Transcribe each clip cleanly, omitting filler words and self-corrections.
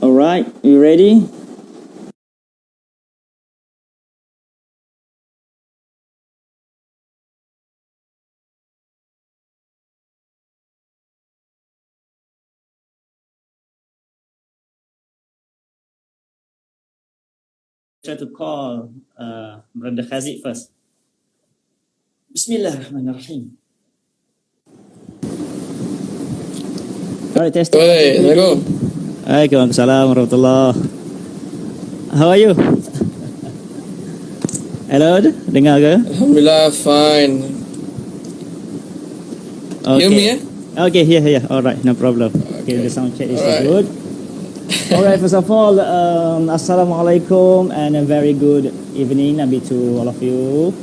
All right, you ready? Try to call Brother Khaziq first. Bismillahirrahmanirrahim. All right, testing. Assalamualaikum. Waalaikumsalam warahmatullah. How are you? Hello, dengar ke? Alhamdulillah, fine. Okay. Hear me, Okay, yeah. All right, no problem. Okay, the sound check is Alright. good. All right, first of all, Assalamualaikum and a very good evening to all of you.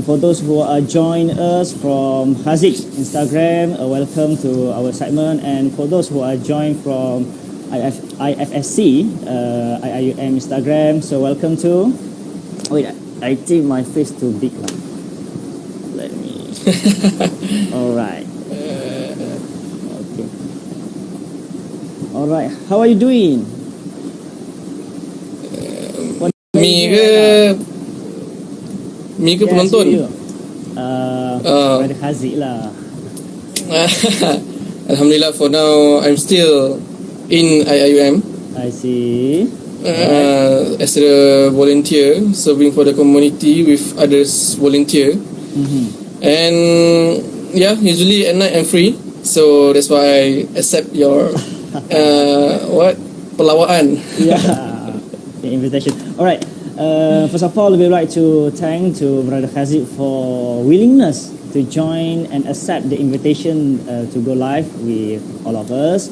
For those who are joining us from Khaziq Instagram, welcome to our segment. And for those who are joined from IFSC, IIUM Instagram, so welcome to. Wait, I think my face too big. Let me. All right. Okay. All right. How are you doing? Mi ke penonton? Brother Khaziq lah. Alhamdulillah, for now I'm still in IIUM. I see. As a volunteer, serving for the community with others volunteer. And yeah, usually at night I'm free, so that's why I accept your pelawaan. Yeah, the invitation. All right. First of all, we would like to thank to Brother Khaziq for willingness to join and accept the invitation to go live with all of us,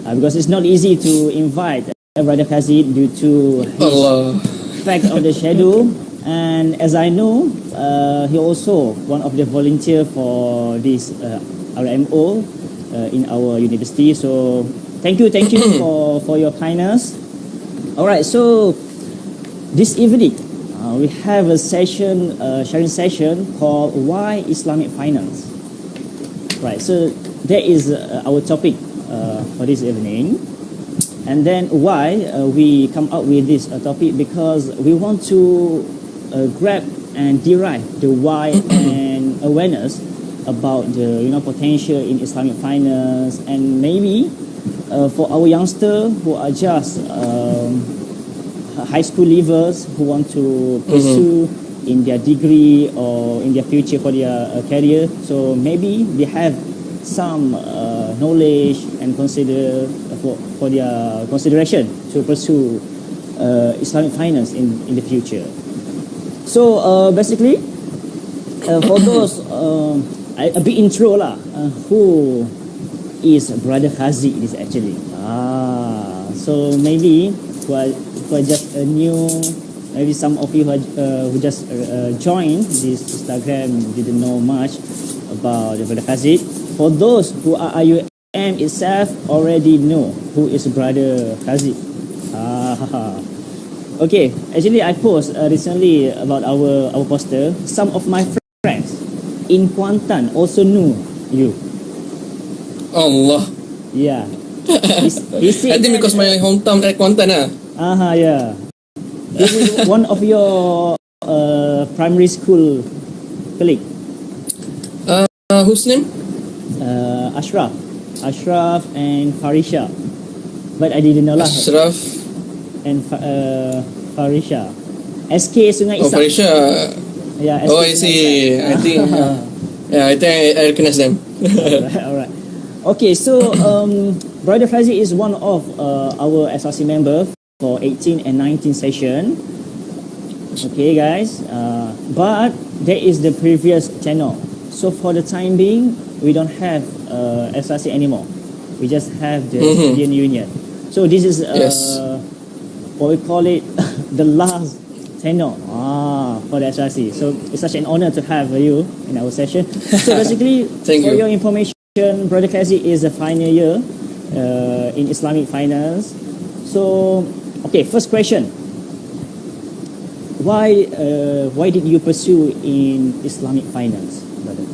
because it's not easy to invite Brother Khaziq due to his fact of the schedule. And as I know, he also one of the volunteer for this RMO in our university. So thank you for your kindness. All right, so this evening we have a session, sharing session called Why Islamic Finance. Right, so that is our topic for this evening. And then why we come up with this topic, because we want to grab and derive the why and awareness about the potential in Islamic finance, and maybe for our youngster who are just high school leavers who want to pursue in their degree or in their future for their career. So maybe they have some knowledge and consider for their consideration to pursue Islamic finance in the future. So basically, for those a bit intro lah, who is Brother Khaziq is actually. So maybe who are just new, maybe some of you who just joined this Instagram didn't know much about Brother Khaziq. For those who are IUM itself already know who is Brother Khaziq. Okay, actually I post recently about our poster. Some of my friends in Kuantan also knew you. Allah. Yeah. He I think because my hometown at Kuantan lah. Yeah. This is one of your primary school colleague. Whose name? Ashraf and Farisha. But I didn't know lah. Ashraf and Farisha. SK Sungai Isak. Farisha. Yeah. SK I see. I think. I think I recognize them. Alright. Okay, so Brother Khaziq is one of our SRC member for 18 and 19 session. Okay, guys. But there is the previous channel. So for the time being, we don't have SRC anymore. We just have the Student Union. So this is what we call it, the last channel for the SRC. So it's such an honor to have you in our session. So basically, for your information, Brother Khaziq is a final year in Islamic finance. So, okay, first question. Why did you pursue in Islamic finance, brother?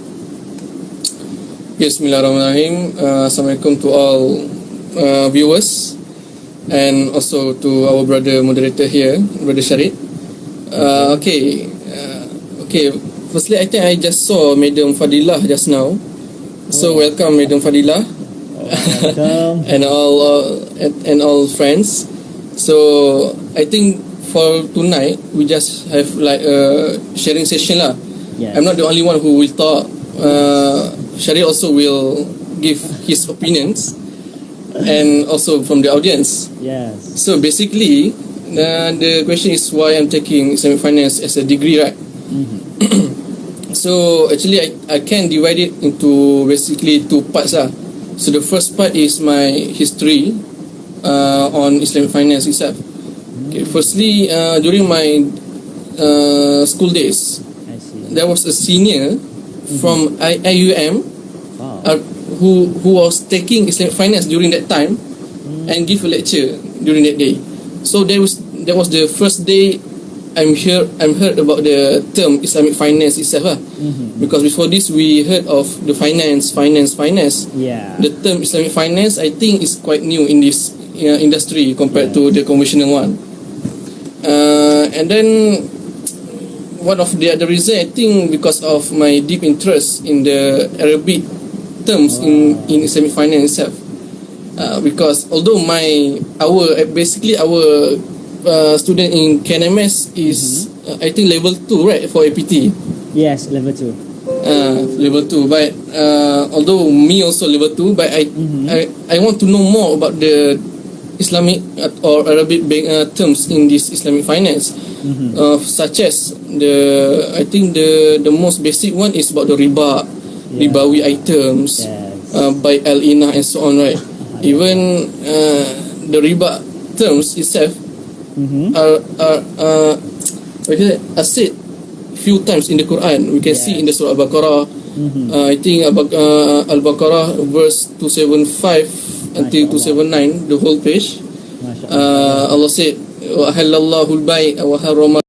Bismillahirrahmanirrahim. Assalamualaikum to all viewers, and also to our brother moderator here, Brother Sharif. Okay. Firstly, I think I just saw Madam Fadilah just now. So welcome, Madam Fadilah. Welcome. and all friends. So I think for tonight we just have like a sharing session lah. Yes. I'm not the only one who will talk. Sharif also will give his opinions, and also from the audience. Yes. So basically, the question is why I'm taking Islamic finance as a degree, right? So actually, I can divide it into basically two parts lah. So the first part is my history on Islamic finance itself. Okay, firstly, during my school days, there was a senior from IUM Wow. who was taking Islamic finance during that time and give a lecture during that day. So that was the first day I'm heard about the term Islamic finance itself, because before this we heard of the finance. Yeah. The term Islamic finance, I think, is quite new in this industry compared to the conventional one. And then one of the other reason, I think, because of my deep interest in the Arabic terms in Islamic finance itself. Because although our student in KNMS is I think level 2, right, for APT. Yes, level 2. Level 2, but although me also level 2, but I want to know more about the Islamic or Arabic terms in this Islamic finance, such as I think the most basic one is about the ribawi items, by al-inah and so on, right? Even the riba terms itself are said few times in the Quran. We can see in the Surah Al-Baqarah. I think Al-Baqarah verse 275 until 279, the whole page. Allah said, "Wa halallahu al-bay' wa harrama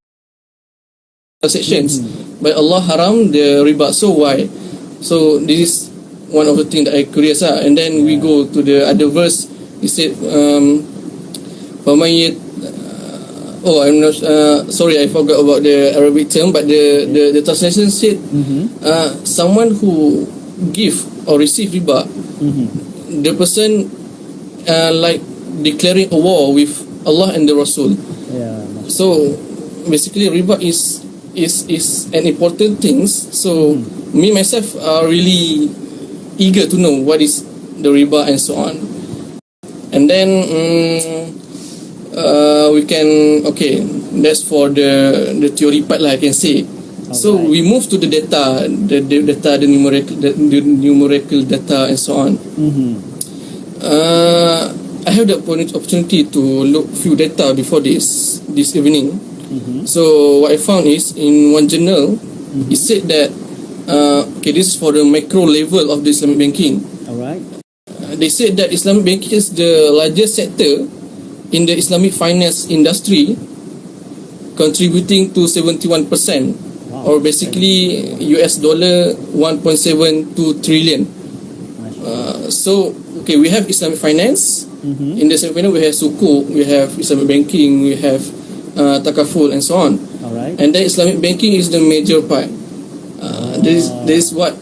sections." But Allah haram the riba. So why? So this is one of the things that I curious. And then we go to the other verse. He said, I'm not sorry, I forgot about the Arabic term, but the translation said someone who give or receive riba, the person like declaring a war with Allah and the Rasul. So basically riba is an important thing. So me myself are really eager to know what is the riba and so on. And then we can, that's for the theory part lah, I can say. So we move to the data, the numerical data and so on. I have the opportunity to look few data before this evening. So what I found is in one journal, it said that this is for the macro level of the Islamic banking. They said that Islamic banking is the largest sector in the Islamic finance industry, contributing to 71%, or basically US dollar 1.72 trillion. So we have Islamic finance. In the Islamic finance we have sukuk, we have Islamic banking, we have takaful and so on. And then Islamic banking is the major part. This is what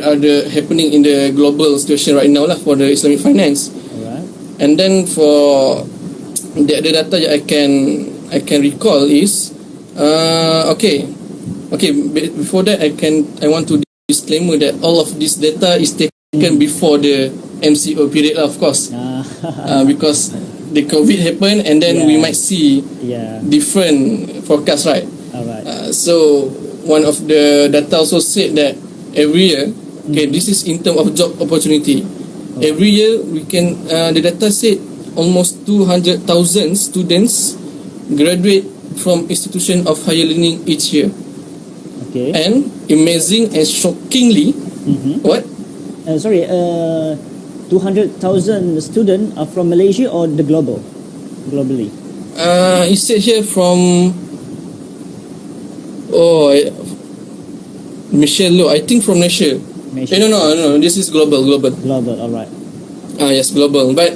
are the happening in the global situation right now lah for the Islamic finance. And then for the data that I can recall is before that I want to disclaimer that all of this data is taken before the MCO period, of course, because the COVID happened and then we might see different forecasts, right? So one of the data also said that every year, this is in terms of job opportunity. Every year we can the data said almost 200,000 students graduate from institution of higher learning each year. And amazing and shockingly, 200,000 students are from Malaysia or the globally? It said here from Michelle Low, I think from Malaysia. No, this is global. Global, alright. Yes, global. But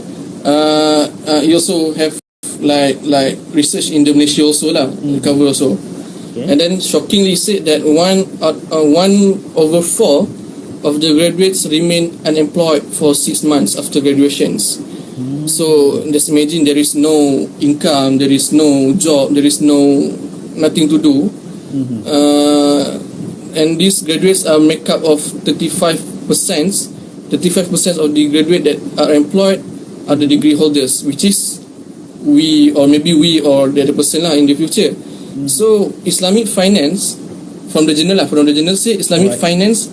you also have like research in the Malaysia also lah, cover also. And then shockingly said that 1/4 of the graduates remain unemployed for 6 months after graduations. So just imagine there is no income, there is no job, there is nothing to do. And these graduates are make up of 35% of the graduate that are employed are the degree holders, which is we or the other person lah in the future. So Islamic finance from the journal say Islamic finance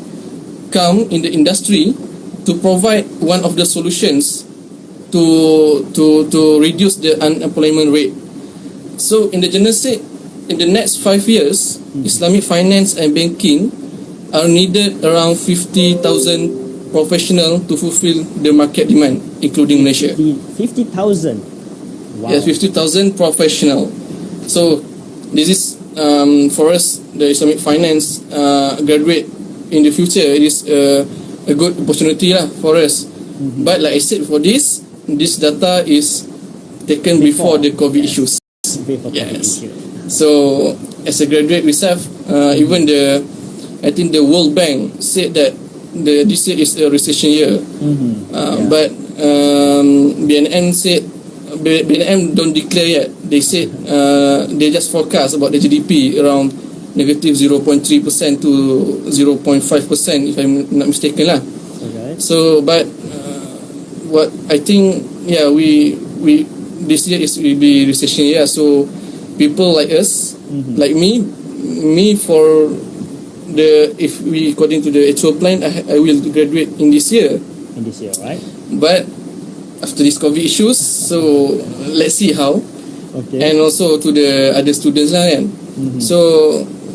come in the industry to provide one of the solutions to reduce the unemployment rate. So in the journal say in the next 5 years, Islamic finance and banking are needed around 50,000 professionals to fulfill the market demand, including Malaysia. 50,000. Wow. Yes, 50,000 professional. So this is for us, the Islamic finance graduate in the future. It is a good opportunity lah for us. But like I said, for this data is taken before the COVID issues. Yes. So as a graduate myself, even I think the World Bank said that this year is a recession year. But BNM don't declare yet. They said they just forecast about the GDP around negative 0.3% to 0.5%, if I'm not mistaken lah. Okay. So, but what I think, we this year will be recession year. So people like us, like me for if we according to the actual plan, I will graduate in this year. In this year, right? But after this COVID issues, so let's see how. Okay. And also to the other students lah kan. So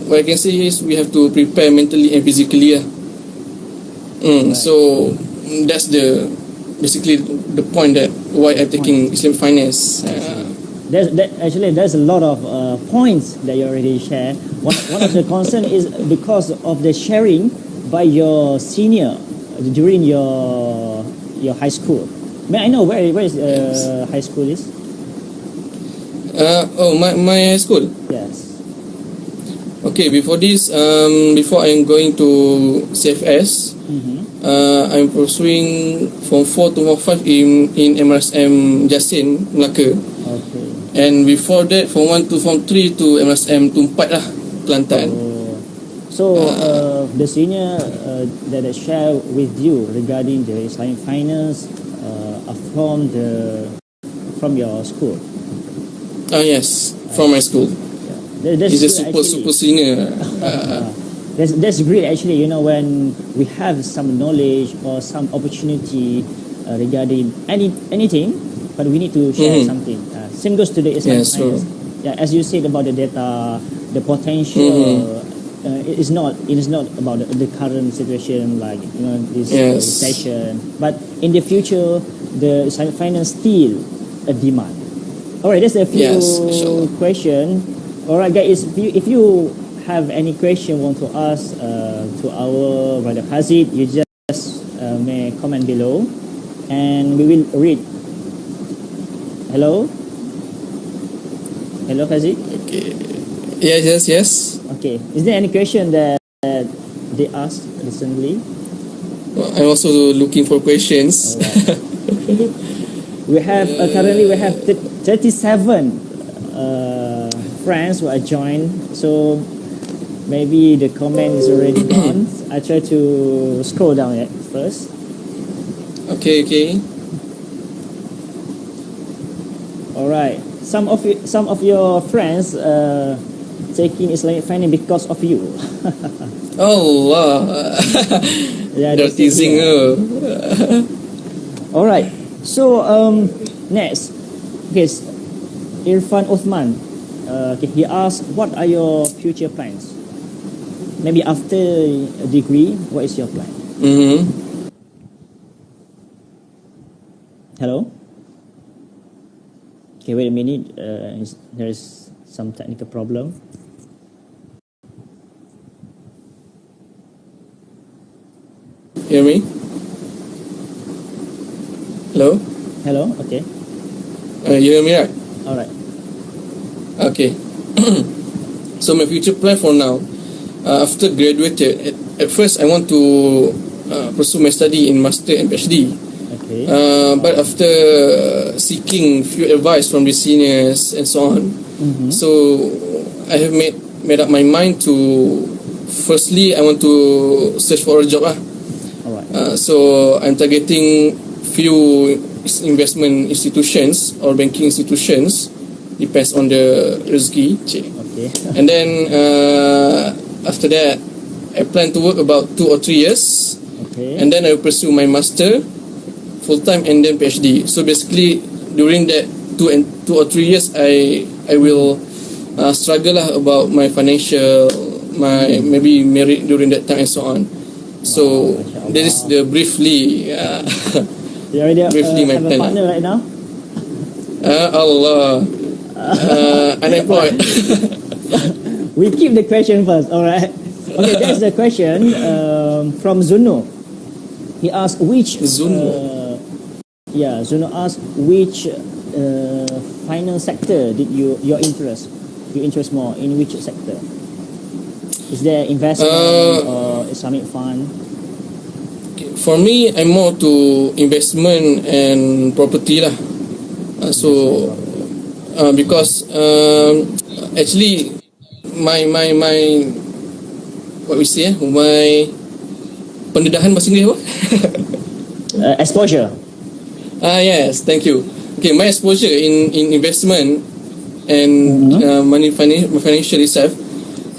what I can say is we have to prepare mentally and physically lah. Right. So that's basically the point that why I'm taking Islamic finance. There's a lot of points that you already shared. One of the concern is because of the sharing by your senior during your high school. May I know where is high school is? My high school. Yes. Okay, before this, before I'm going to CFS, I'm pursuing Form 4 to Form 5 in MRSM Jasin, Melaka. Okay. And before that, Form 1 to Form 3 to MRSM Tumpat lah, Kelantan. So the senior that I share with you regarding the Islamic finance are from your school. Yes, from my school. He's a super senior. That's great actually. You know, when we have some knowledge or some opportunity regarding anything, but we need to share something. Same goes to the Islamic finance. Yeah, as you said about the data, the potential. It is not about the current situation, like this recession. But in the future, the Islamic finance still a demand. All right, that's a few question. All right, guys, if you have any question want to ask to our brother Khaziq, you just may comment below, and we will read. Hello, Khaziq. Okay. Yes. Okay. Is there any question that they asked recently? I'm also looking for questions. Right. We have currently 37 friends who are joined. So maybe the comment is already gone. I try to scroll down it first. Okay. All right. Some of your friends taking Islamic finance because of you. Oh wow. They're teasing you. All right. So next, okay, Irfan Uthman. He asked, what are your future plans? Maybe after a degree, what is your plan? Hello? Okay, wait a minute. There is some technical problem. Hear me? Hello? Okay. You hear me right? All right. Okay. So my future plan for now, after graduated, at first I want to pursue my study in master and PhD. Okay. But after seeking few advice from the seniors and so on, so I have made up my mind to, firstly I want to search for a job. All right. So I'm targeting few investment institutions or banking institutions, depends on the rezeki. Okay. And then after that, I plan to work about 2 or 3 years. Okay. And then I will pursue my master full time and then PhD. So basically, during that 2 or 3 years, I will struggle lah about my financial, my maybe married during that time and so on. So that is the briefly You already briefly my have a plan. partner right now? Allah, unemployed. We keep the question first, alright? Okay, that's the question from Zuno. He asked which... Zuno? Zuno asked which finance sector did you interest more, in which sector? Is there investment or Islamic fund? For me, I'm more to investment and property lah. Because actually my what we say my pendedahan bahasa Inggeris apa? Exposure. Yes, thank you. Okay, my exposure in investment and financial itself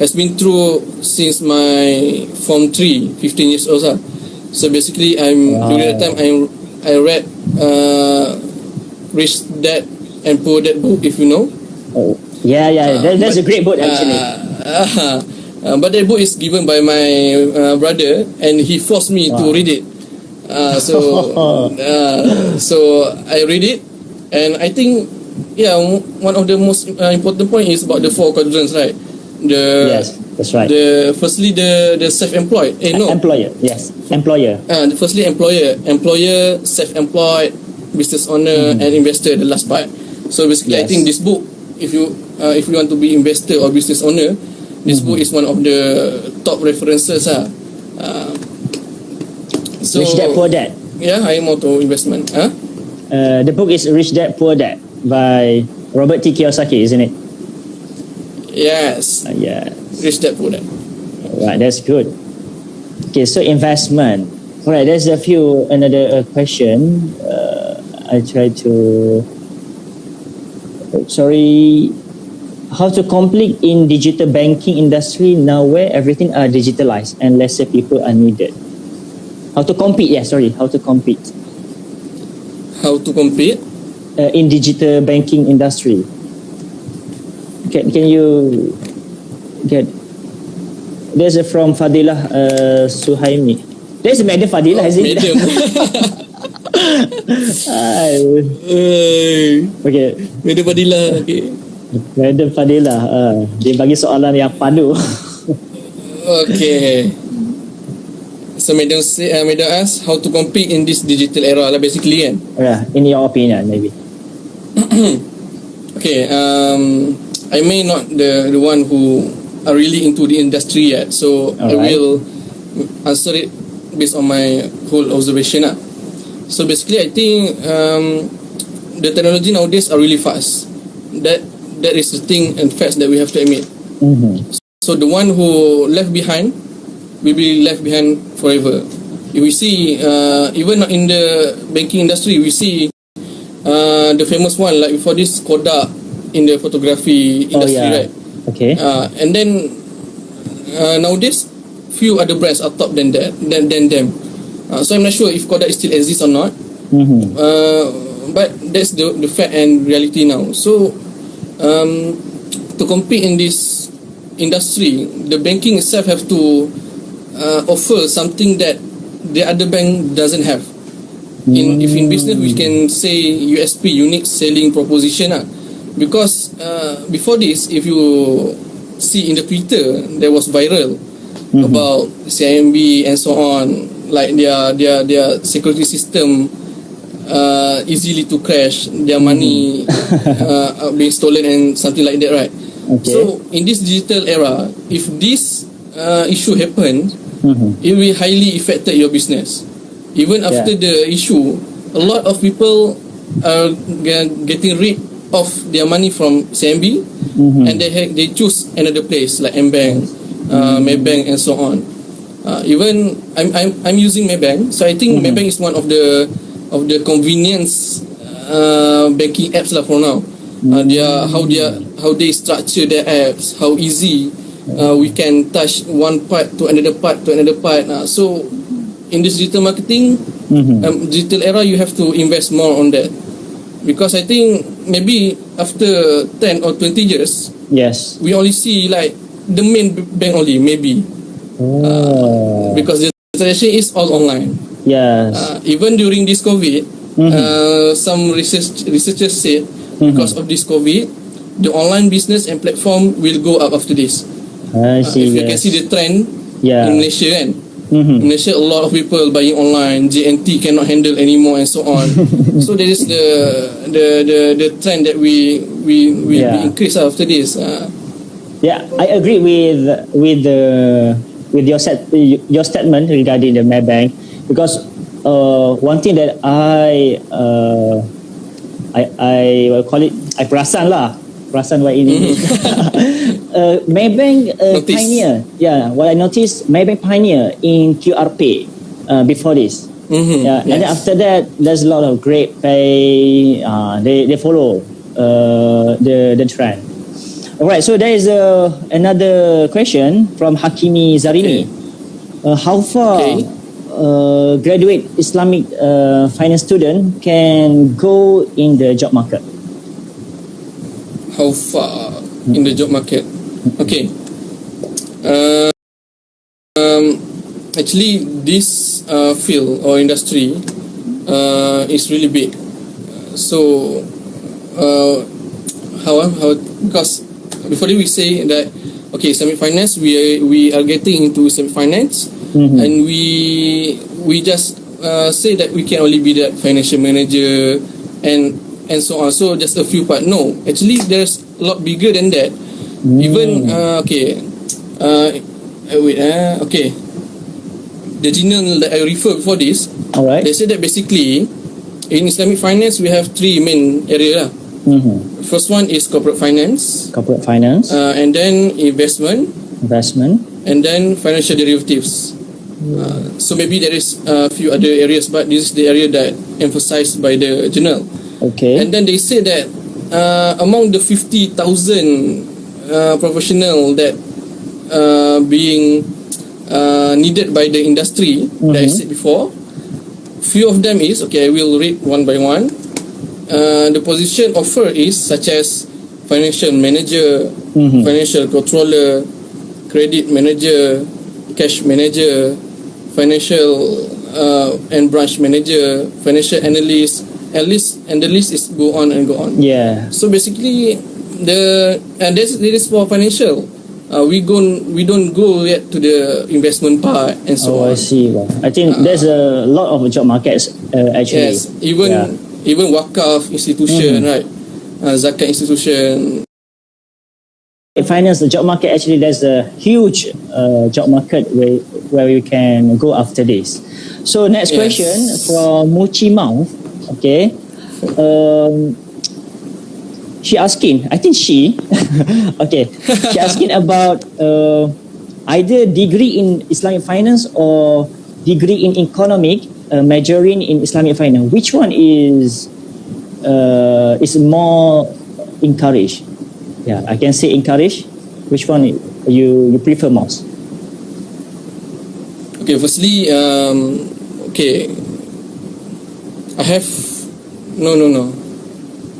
has been through since my Form 3, 15 years old. So basically, during that time I read Rich Dad and Poor Dad book, if you know. That's a great book actually. But that book is given by my brother, and he forced me to read it. So I read it, and I think one of the most important point is about the 4 quadrants, right? Yes, that's right. Firstly the self-employed. Employer. Yes, employer. Firstly employer, self-employed, business owner, and investor. The last part. So basically, I think this book, if you want to be investor or business owner, this book is one of the top references. So Rich Dad Poor Dad. Yeah, I am more to investment. The book is Rich Dad Poor Dad by Robert T. Kiyosaki, isn't it? Yes. Rich Dad Poor Dad. Right, that's good. Okay, so investment. All right, there's another question. I try to. How to compete in digital banking industry now where everything are digitalized and lesser people are needed? How to compete? How to compete? How to compete? In digital banking industry. Can you get? There's from Fadilah Suhaimi. There's a Madam Fadilah, is it? Madam. Okay. Madam Fadilah. Okay. Madam Fadilah. Dia bagi soalan yang padu. Okay. So Madam asks how to compete in this digital era lah, basically kan? In your opinion, maybe. Okay. I may not the one who are really into the industry yet, so I will answer it based on my whole observation. So basically, I think the technology nowadays are really fast. That is the thing and facts that we have to admit. So the one who left behind will be left behind forever. If we see, even in the banking industry, we see the famous one like before this, Kodak in the photography industry, right? Okay. And then nowadays, few other brands are top than them. So I'm not sure if Kodak still exists or not. But that's the fact and reality now. So to compete in this industry, the banking itself have to offer something that the other bank doesn't have. If in business we can say USP, unique selling proposition. Because before this, if you see in the Twitter, there was viral about CIMB and so on, like their security system easily to crash, their money being stolen and something like that, right? Okay. So in this digital era, if this issue happens, it will highly affect your business. Even after the issue, a lot of people are getting rid of their money from CIMB, and they choose another place like Mbank, Maybank, and so on. Even I'm using Maybank, so I think Maybank is one of the convenience banking apps lah for now. How they structure their apps, how easy we can touch one part to another part. So in this digital marketing, digital era, you have to invest more on that. Because I think maybe after 10 or 20 years, Yes. we only see like the main bank only, maybe. Because the transaction is all online. Yes. Even during this COVID, some researchers said because of this COVID, the online business and platform will go up after this. I see. If you can see the trend in Malaysia, kan? In Malaysia, a lot of people buying online. JNT cannot handle anymore, and so on. So that is the trend that we increase after this. Yeah, I agree with your statement regarding the Maybank, because one thing that I will call it, I perasan what it is. Maybank pioneer. Yeah, what I noticed, Maybank pioneer in QR Pay before this. And then after that, there's a lot of Great Pay. They follow the trend. All right, so there is another question from Hakimi Zarimi. How far graduate Islamic finance student can go in the job market? How far in the job market? Okay. Actually, this field or industry is really big. So, how because before we say that, okay, Islamic finance, we are getting into Islamic finance, and we just say that we can only be that financial manager and so on. So just a few part. No, actually there's a lot bigger than that. Even okay, the journal that I refer before this, they say that basically in Islamic finance we have three main area. First one is corporate finance, and then investment, and then financial derivatives. So maybe there is a few other areas, but this is the area that emphasized by the journal. Okay. And then they say that among the 50,000 professional that being needed by the industry that I said before, few of them is, okay, I will read one by one. The position offered is such as financial manager, financial controller, credit manager, cash manager, financial and branch manager, financial analyst, and the list is go on and go on. Yeah. So basically, this is for financial. We don't go yet to the investment part and so on. I see. I think there's a lot of job markets actually. Yes, even wakaf institution, right? Zakat institution. Finance, the job market, actually there's a huge job market where we can go after this. So next question from Mochi Mouth. Okay. She asking, I think she okay, she asking about either degree in Islamic finance or degree in economic, majoring in Islamic finance. Which one is more encouraged? Yeah, I can say encourage. Which one you prefer most? Okay, firstly, okay, I have no.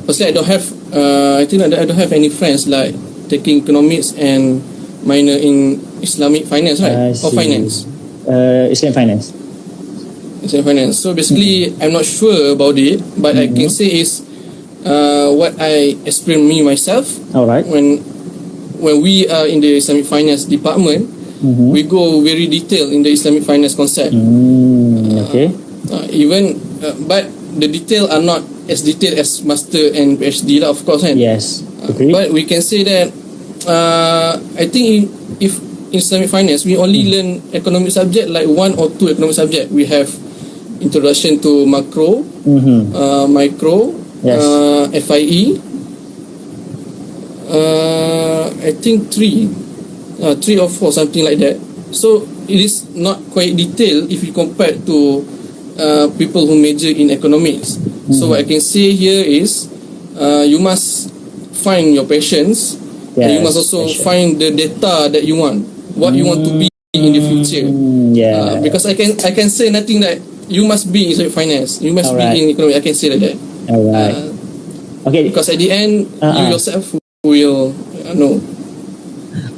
Firstly, I don't have. I think I don't have any friends like taking economics and minor in Islamic finance, right? Or finance. Islamic finance. Islamic finance. So basically, I'm not sure about it, but I can say is what I experienced me myself. All right. When we are in the Islamic finance department, we go very detailed in the Islamic finance concept. Okay. But the detail are not as detailed as master and PhD lah, of course, kan? Yes. Agree. But we can say that I think if in Islamic finance we only learn economic subject like one or two economic subject. We have introduction to macro, micro, FIE. I think three or four, something like that. So it is not quite detailed if you compare to people who major in economics. So what I can say here is you must find your passions, and you must also find the data that you want, what you want to be in the future. Because I can say nothing that you must be in finance, you must be in economics. I can say like that. All right. Okay. Because at the end, you yourself will No.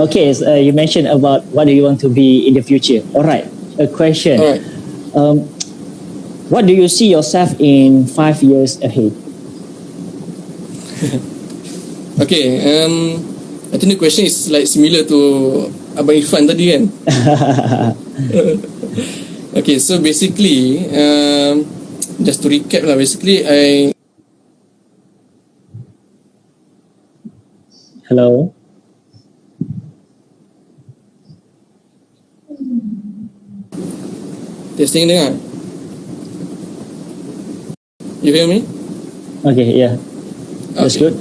Okay, so, you mentioned about what do you want to be in the future. All right, a question. All right. What do you see yourself in 5 years ahead? Okay. I think the question is like similar to Abang IsFin tadi kan. Okay, so basically, just to recap lah. Basically, Hello. testing dengar. You hear me? Okay, yeah, that's Okay. good.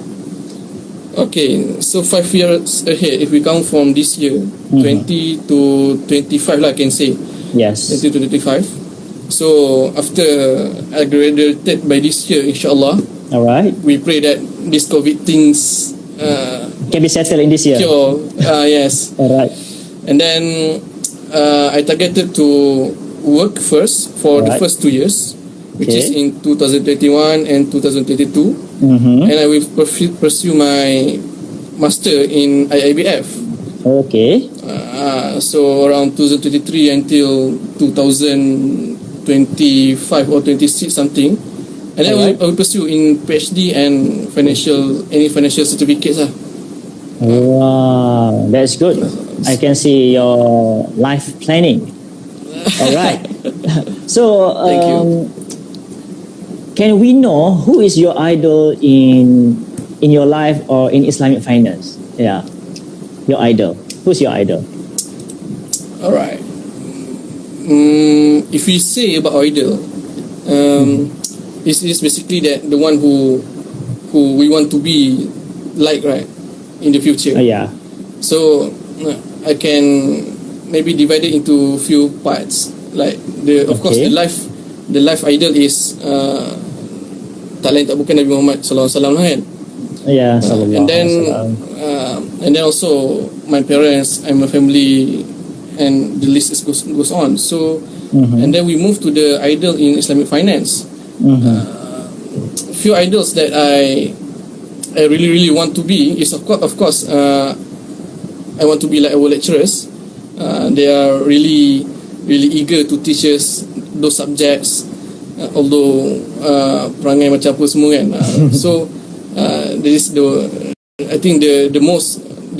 Okay, so 5 years ahead, if we count from this year, 20 to 25 lah, I can say. Yes. 20 to 25. So after I graduated by this year, inshallah, All right. we pray that this COVID things Can be settled in this year. cure. Yes. All right. And then I targeted to work first for the Alright. first 2 years, which Okay. is in 2021 and 2022. Mm-hmm. And I will pursue my master in IIBF. Okay. So around 2023 until 2025 or 26 something. And then Alright. I will pursue in PhD and any financial certificates lah. Wow, that's good. I can see your life planning. All right. So, Thank you. can we know who is your idol in your life or in Islamic finance? Yeah, your idol. Who's your idol? Alright. If we say about idol, it's basically that the one who we want to be like, right, in the future. Yeah. So I can maybe divide it into few parts. Like of course Okay. the life idol is tak lain tak bukan Nabi Muhammad sallallahu alaihi wasallam lah kan. Yeah. Sallallahu And then alaihi wasallam. and then also my parents and my family, and the list goes on. So and then we move to the idol in Islamic finance. Few idols that I really want to be is of course I want to be like our lecturers. They are really eager to teach us those subjects, although perangai macam apa semua kan. So this is I think the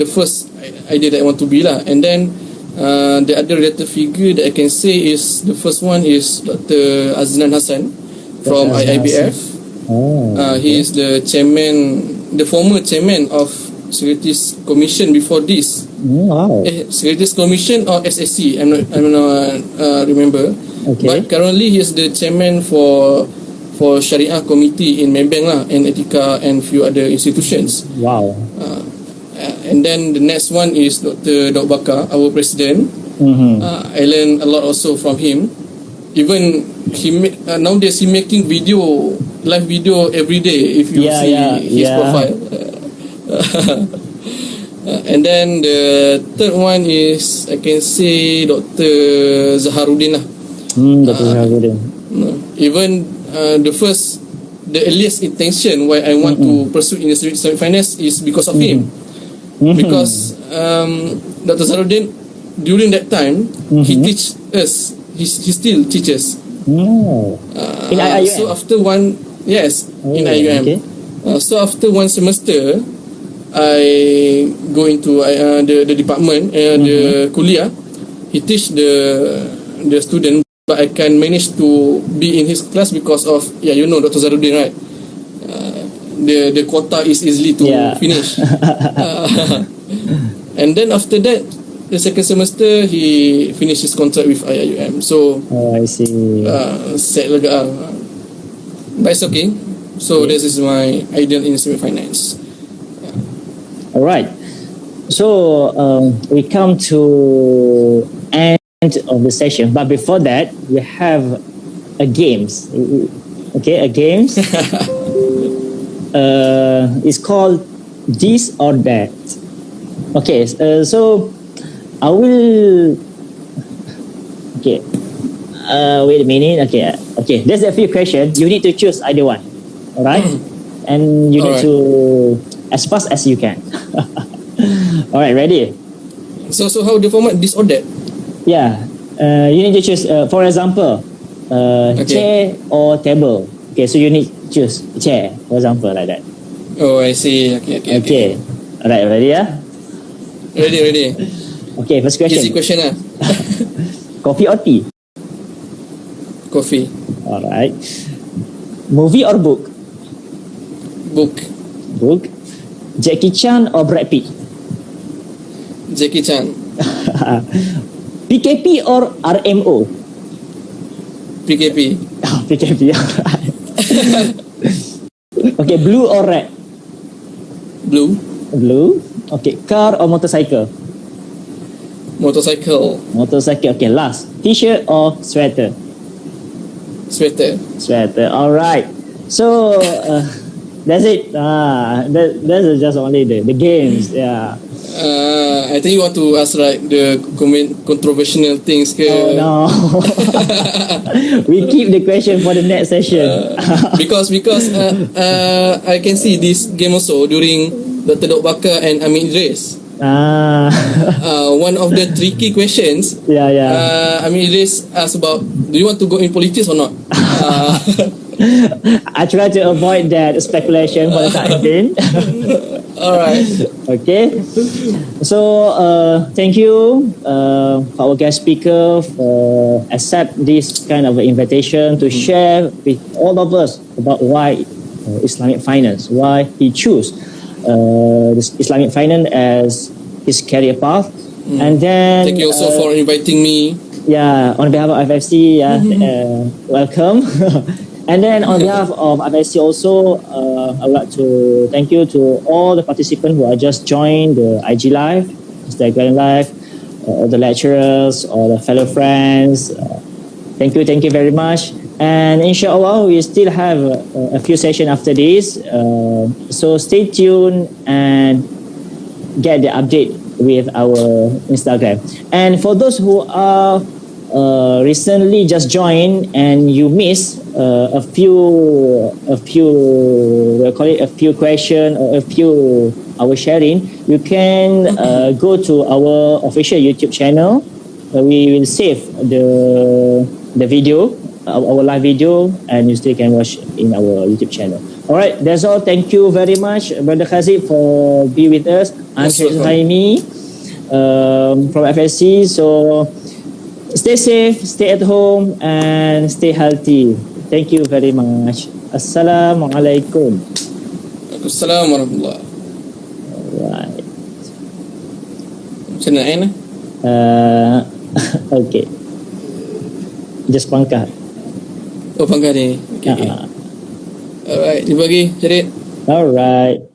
first idea that I want to be lah. And then the other related figure that I can say is the first one is Dr. Aznan Hassan from Dr. Aznan IIBF. He is the former chairman of Securities Commission before this. Wow. Securities Commission or SSC, I'm not remember. Okay. But currently he is the chairman for Syariah Committee in Maybank lah, and Etika and few other institutions. Wow. And then the next one is Dr. Daud Bakar, our president. I learned a lot also from him. Even nowadays he making live video every day. If you see his profile. And then the third one is I can say Dr. Zaharuddin lah. Dr. Zaharuddin. Even the earliest intention why I want to pursue in Islamic finance is because of him. Because Dr. Zaharuddin during that time he teach us. He still teaches. In IUM. So after in IUM. Okay. So after one semester, I go into the department, the kuliah. He teach the student, but I can manage to be in his class because of Dr. Zaharuddin, right? The quota is easily to finish. And then after that, the second semester he finished his contract with IIUM. So I see. Sad lega. But it's okay. So this is my ideal in Islamic finance. All right. So we come to end of the session, but before that, we have a games. Okay, a games. It's called This or That. Okay, so I will. Okay. Wait a minute. Okay. There's a few questions. You need to choose either one. All right, and you need to as fast as you can. Alright, ready? So how the format this or that? Yeah. You need to choose, for example, chair or table. Okay, so you need to choose chair, for example, like that. Oh, I see. Okay. Alright, ready? Ready. Okay, first question. Easy question lah. Coffee or tea? Coffee. Alright. Movie or book? Book. Jackie Chan or Brad Pitt? Jackie Chan. PKP or RMO? PKP. PKP, alright. Okay, blue or red? Blue. Okay, car or motorcycle? Motorcycle. Okay, last. T-shirt or sweater? Sweater. Alright. So that's it. That's just only the games. Yeah. I think you want to ask like the controversial things ke? Oh no. We keep the question for the next session. Because I can see this game also during Dr. Dok Bakar and Amin Idris. One of the tricky questions. Yeah. Amin Idris asked about, do you want to go in politics or not? I try to avoid that speculation for the time being. Alright. Okay. So thank you for our guest speaker for accept this kind of invitation to share with all of us about why Islamic finance, why he chose this Islamic finance as his career path. And then thank you also for inviting me. Yeah, on behalf of FFC, welcome. And then on behalf of FFC also, I would like to thank you to all the participants who are just joined the IG Live, Instagram Live, all the lecturers, all the fellow friends. Thank you very much. And inshallah, we still have a few sessions after this. So stay tuned and get the update with our Instagram. And for those who are recently just joined and you miss a few question or a few our sharing, you can go to our official YouTube channel. We will save the video, our live video, and you still can watch in our YouTube channel. All right, that's all. Thank you very much, Brother Khaziq, for being with us. I'm Sheikh Zaini from FSC. So stay safe, stay at home, and stay healthy. Thank you very much. Assalamualaikum. Assalamualaikum warahmatullahi. Alright. Macam mana? Okay. Just pangkat. Oh, pangkat ni. Okay. Alright, terima kasih, Syarif. Alright.